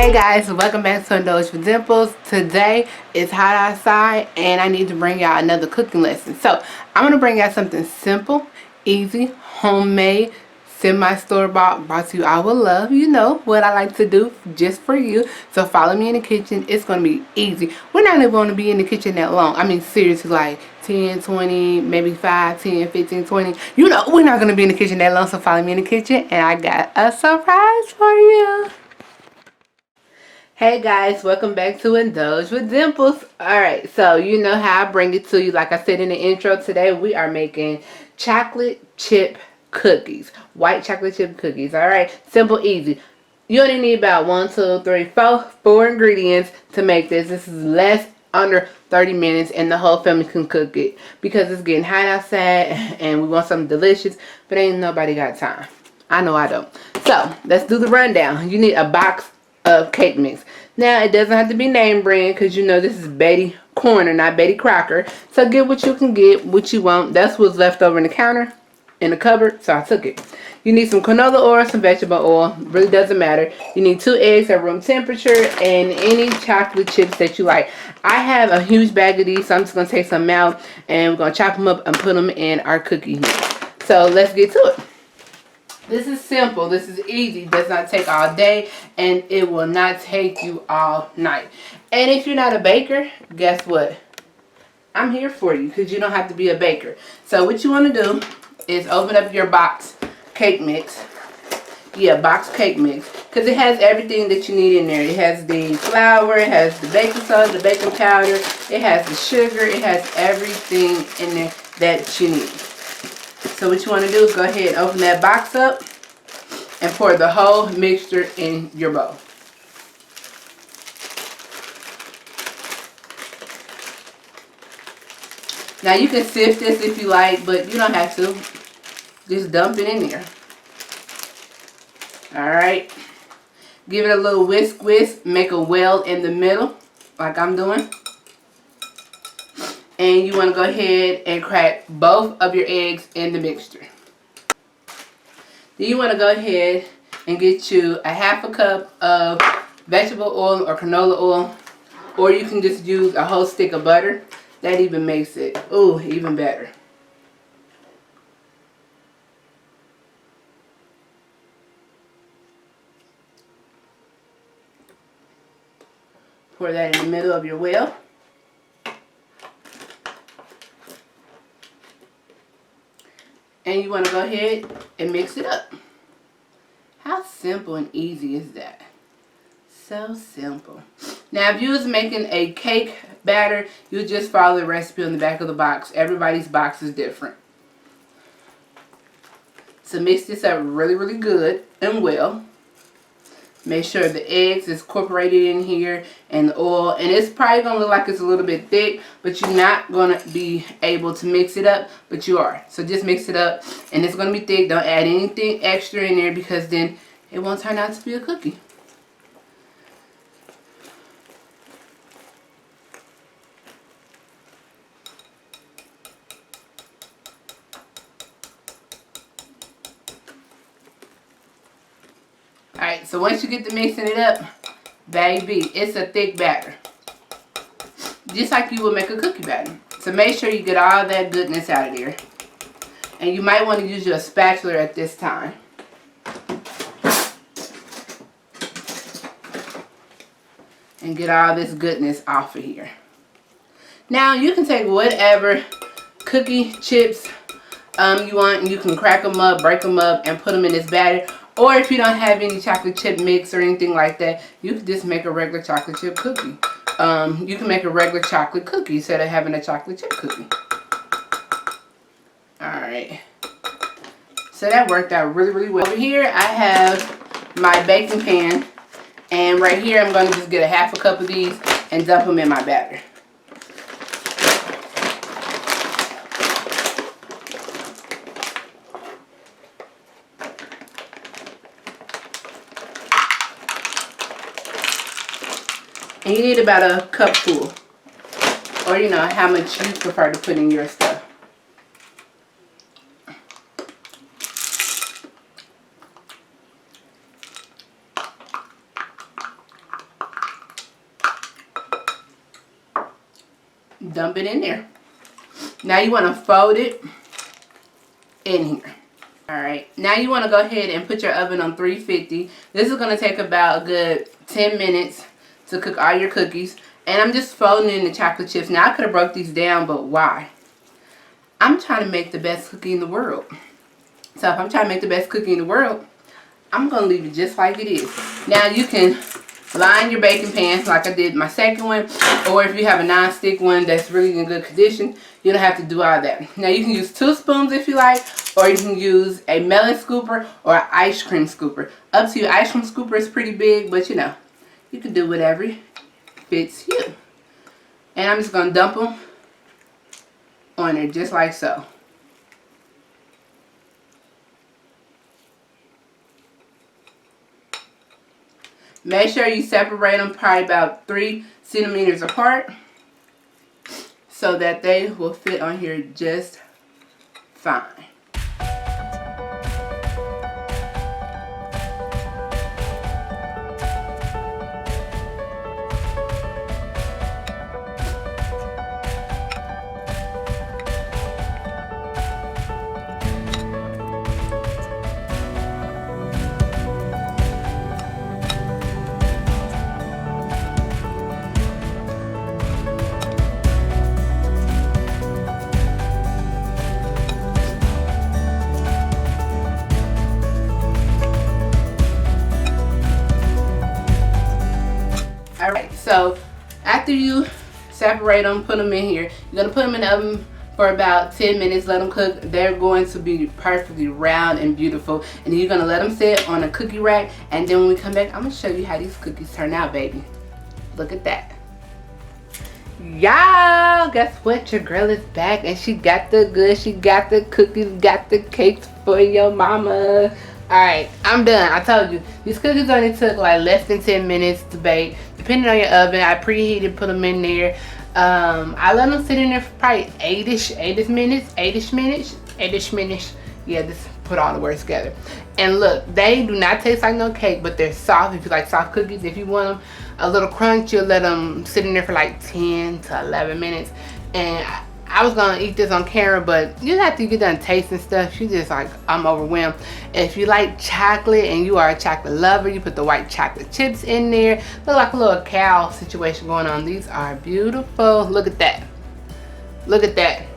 Hey guys, welcome back to Indulge with Dimples. Today it's hot outside and I need to bring y'all another cooking lesson. So I'm going to bring y'all something simple, easy, homemade, semi-store-bought, brought to you I will love. You know what I like to do just for you. So follow me in the kitchen. It's going to be easy. We're not even going to be in the kitchen that long. I mean seriously, like 10, 20, maybe 5, 10, 15, 20. You know, we're not going to be in the kitchen that long. So follow me in the kitchen and I got a surprise for you. Hey guys, welcome back to Indulge with Dimples. Alright, so you know how I bring it to you. Like I said in the intro, today we are making chocolate chip cookies. White chocolate chip cookies. Alright, simple, easy. You only need about 4 ingredients to make this. This is less under 30 minutes and the whole family can cook it. Because it's getting hot outside and we want something delicious, but ain't nobody got time. I know I don't. So, let's do the rundown. You need a box of cake mix. Now it doesn't have to be name brand because you know this is Betty Corner, not Betty Crocker. So get what you can get, what you want. That's what's left over in the counter, in the cupboard, so I took it. You need some canola oil, some vegetable oil, really doesn't matter. You need 2 eggs at room temperature and any chocolate chips that you like. I have a huge bag of these, so I'm just going to take some out and we're going to chop them up and put them in our cookie mix. So let's get to it. This is simple. This is easy. Does not take all day and it will not take you all night. And if you're not a baker, guess what? I'm here for you because you don't have to be a baker. So what you want to do is open up your box cake mix. Yeah, box cake mix. Because it has everything that you need in there. It has the flour, it has the baking soda, the baking powder, it has the sugar, it has everything in there that you need. So what you want to do is go ahead and open that box up and pour the whole mixture in your bowl. Now you can sift this if you like, but you don't have to. Just dump it in there. Alright. Give it a little whisk. Make a well in the middle, like I'm doing. And you want to go ahead and crack both of your eggs in the mixture. Then you want to go ahead and get you a ½ cup of vegetable oil or canola oil. Or you can just use a whole stick of butter. That even makes it, ooh, even better. Pour that in the middle of your well. And you want to go ahead and mix it up. How simple and easy is that? So simple. Now if you was making a cake batter, you just follow the recipe on the back of the box. Everybody's box is different. So mix this up really, really good and well. Make sure the eggs is incorporated in here and the oil. And it's probably going to look like it's a little bit thick, but you're not going to be able to mix it up, but you are. So just mix it up and it's going to be thick. Don't add anything extra in there because then it won't turn out to be a cookie. Alright, so once you get to mixing it up, baby, it's a thick batter. Just like you would make a cookie batter. So make sure you get all that goodness out of there. And you might want to use your spatula at this time. And get all this goodness off of here. Now you can take whatever cookie chips you want and you can crack them up, break them up, and put them in this batter. Or if you don't have any chocolate chip mix or anything like that, you can just make a regular chocolate chip cookie. You can make a regular chocolate cookie instead of having a chocolate chip cookie. Alright. So that worked out really, really well. Over here I have my baking pan. And right here I'm going to just get a ½ cup of these and dump them in my batter. And you need about a cup full. Or you know, how much you prefer to put in your stuff. Dump it in there. Now you want to fold it in here. Alright, now you want to go ahead and put your oven on 350. This is going to take about a good 10 minutes to cook all your cookies. And I'm just folding in the chocolate chips. Now I could have broke these down, but why? I'm trying to make the best cookie in the world. So if I'm trying to make the best cookie in the world, I'm going to leave it just like it is. Now you can line your baking pan like I did my second one. Or if you have a non-stick one that's really in good condition, you don't have to do all that. Now you can use 2 spoons if you like. Or you can use a melon scooper or an ice cream scooper. Up to you. Ice cream scooper is pretty big, but you know, you can do whatever fits you. And I'm just going to dump them on there just like so. Make sure you separate them probably about 3 centimeters apart so that they will fit on here just fine. Alright, so after you separate them, put them in here. You're going to put them in the oven for about 10 minutes. Let them cook. They're going to be perfectly round and beautiful. And then you're going to let them sit on a cookie rack. And then when we come back, I'm going to show you how these cookies turn out, baby. Look at that. Y'all, guess what? Your girl is back. And she got the goods. She got the cookies, got the cakes for your mama. Alright, I'm done. I told you. These cookies only took like less than 10 minutes to bake. Depending on your oven, I preheated, put them in there. I let them sit in there for probably 8-ish minutes. Yeah, just put all the words together. And look, they do not taste like no cake, but they're soft. If you like soft cookies, if you want them a little crunch, you'll let them sit in there for like 10 to 11 minutes. And I was gonna eat this on camera, but you have to get done tasting stuff. You just like, I'm overwhelmed. If you like chocolate and you are a chocolate lover, you put the white chocolate chips in there. Look like a little cow situation going on. These are beautiful. Look at that. Look at that.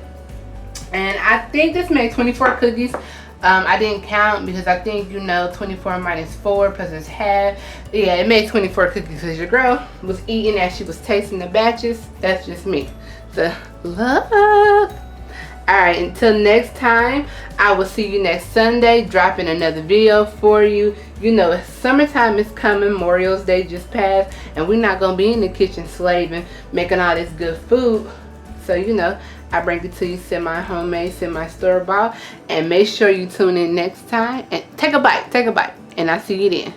And I think this made 24 cookies. I didn't count because I think, you know, 24 minus 4 because it's half. Yeah, it made 24 cookies because your girl was eating as she was tasting the batches. That's just me. So, love. Alright, until next time, I will see you next Sunday, dropping another video for you. You know, summertime is coming, Memorial Day just passed, and we're not going to be in the kitchen slaving, making all this good food. So, you know, I bring it to you semi-homemade, semi-store-bought, and make sure you tune in next time, and take a bite, and I'll see you then.